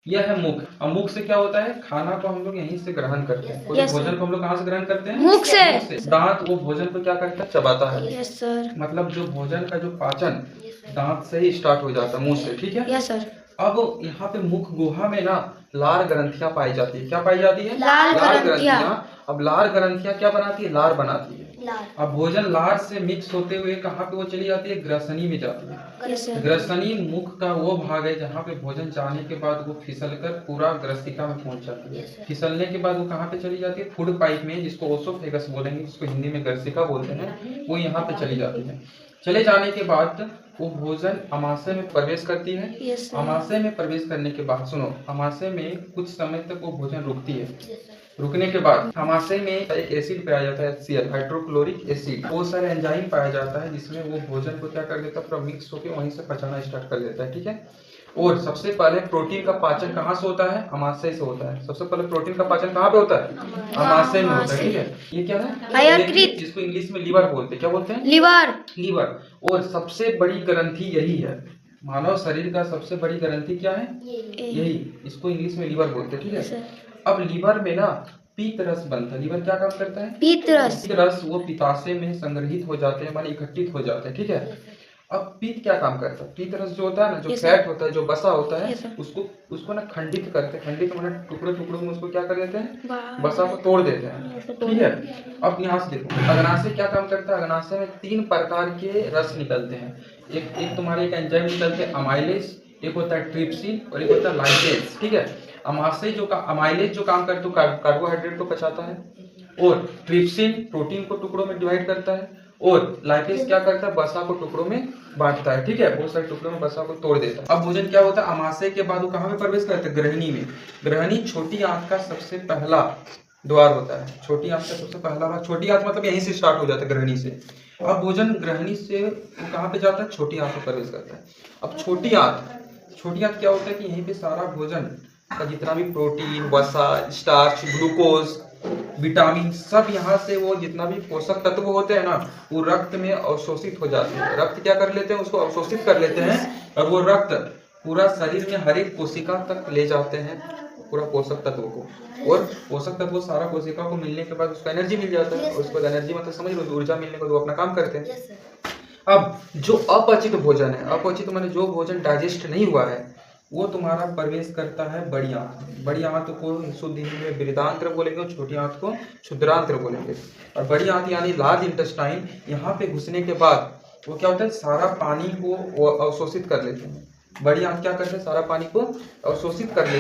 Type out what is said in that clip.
यह है मुख। अब मुख से क्या होता है, खाना को हम लोग यहीं से ग्रहण करते हैं। कोई भोजन को हम लोग कहाँ से ग्रहण करते हैं? मुख से। दांत वो भोजन को क्या करता है, चबाता है। Yes sir. मतलब जो भोजन का जो पाचन दांत से ही स्टार्ट हो जाता है, मुंह से, ठीक है। Yes sir. अब यहाँ पे मुख गुहा में ना लार ग्रंथियां पाई जाती है। क्या पाई जाती है? लार ग्रंथियां। अब लार ग्रंथियां क्या बनाती है? लार बनाती है। अब भोजन लार से मिक्स होते हुए कहाँ पे वो चली जाती है? ग्रसनी में जाती है। Yes sir. ग्रसनी मुख का वो भाग है जहाँ पे भोजन जाने के बाद वो फिसलकर पूरा ग्रसिका में पहुंच जाती है। फिसलने के बाद वो कहाँ पे चली जाती है? फूड पाइप में, जिसको ओसोफेगस बोलेंगे, जिसको हिंदी में ग्रसिका बोलते हैं, वो यहाँ पे चली जाती है। चले जाने के बाद वो भोजन अमाशय में प्रवेश करती है। Yes sir. अमाशय में प्रवेश करने के बाद सुनो, अमाशय में कुछ समय तक वो भोजन रुकती है। रुकने के बाद अमाशय में एक एसिड पाया जाता है, HCl, हाइड्रोक्लोरिक एसिड। वो सारे एंजाइम पाया जाता है जिसमें वो भोजन को क्या कर देता है, पूरा मिक्स होकर वहीं से पचाना स्टार्ट कर देता है, ठीक है। और सबसे पहले प्रोटीन का पाचन कहाँ से होता है? अमाशय से होता है। सबसे पहले प्रोटीन का पाचन कहाँ पे होता है? अमाशय में होता है, ठीक है। ये क्या है? यकृत, जिसको इंग्लिश में लीवर बोलते हैं। क्या बोलते हैं? लीवर। लीवर। और सबसे बड़ी ग्रंथि यही है, मानव शरीर का सबसे बड़ी ग्रंथि क्या है? यही। इसको इंग्लिश में लीवर बोलते हैं, ठीक है। अब लीवर में ना पीत रस बनता है। लीवर क्या काम करता है? पीत रस। पीत रस वो पित्ताशय में संग्रहित हो जाते हैं, माने इकट्ठित हो जाते हैं, ठीक है। अब पीत क्या काम करता है? पीत रस जो होता है ना, जो फैट होता है, जो बसा होता है, उसको ना खंडित करते हैं। खंडित माने टुकड़े टुकड़ों में उसको क्या कर देते हैं? बसा को तोड़ देते हैं, ठीक है। अब यहाँ से देखो, अग्नाशय क्या काम करता है? अग्नाशय में 3 प्रकार के रस निकलते हैं। एक तुम्हारे एक एंजाइम निकलते हैं अमाइलेज, एक होता है ट्रिप्सिन और एक होता है लाइपेज, ठीक है। अमाशय जो अमाइलेज जो काम करता है कार्बोहाइड्रेट को पचाता है, और ट्रिप्सिन प्रोटीन को टुकड़ों में डिवाइड करता है, और लाइपेज क्या करता है? वसा को टुकड़ों में बांटता है, ठीक है। बहुत सारे टुकड़ों में वसा को तोड़ देता है। अब भोजन क्या होता है? अमाशय के बाद वो कहाँ में प्रवेश करता है? ग्रहणी में। ग्रहणी छोटी आंत का सबसे पहला द्वार होता है। छोटी आंत का सबसे पहला भाग, छोटी आंत मतलब यहीं से स्टार्ट हो जाता है, ग्रहणी से। अब भोजन ग्रहणी से वो कहाँ पे जाता है? छोटी आंत में प्रवेश करता है। अब छोटी आंत क्या होता है कि यहीं पे सारा भोजन का जितना भी प्रोटीन, वसा, स्टार्च, ग्लूकोज, विटामिन, सब यहाँ से वो जितना भी पोषक तत्व होते हैं ना, वो रक्त में अवशोषित हो जाते हैं। रक्त क्या कर लेते हैं? उसको अवशोषित कर लेते हैं, और वो रक्त पूरा शरीर में हर एक कोशिका तक ले जाते हैं, पूरा पोषक तत्व को। और पोषक तत्व सारा कोशिका को मिलने के बाद उसको एनर्जी मिल जाता है, और उसको एनर्जी मतलब समझ लो ऊर्जा मिलने के बाद वो अपना काम करते हैं। अब जो अपचित भोजन है, अपचित माने जो भोजन डाइजेस्ट नहीं हुआ है, वो तुम्हारा प्रवेश करता है बड़ी आंत। बड़ी आंत को शुद्ध हिंदी में बृहदांत्र बोलेंगे, और छोटी आंत को क्षुद्रांत्र बोलेंगे। और बड़ी आंत यानी लार्ज इंटेस्टाइन, यहाँ पे घुसने के बाद वो क्या होता है? सारा पानी को अवशोषित कर लेते हैं। बड़ी आंत क्या करते हैं? सारा पानी को अवशोषित कर लेते हैं।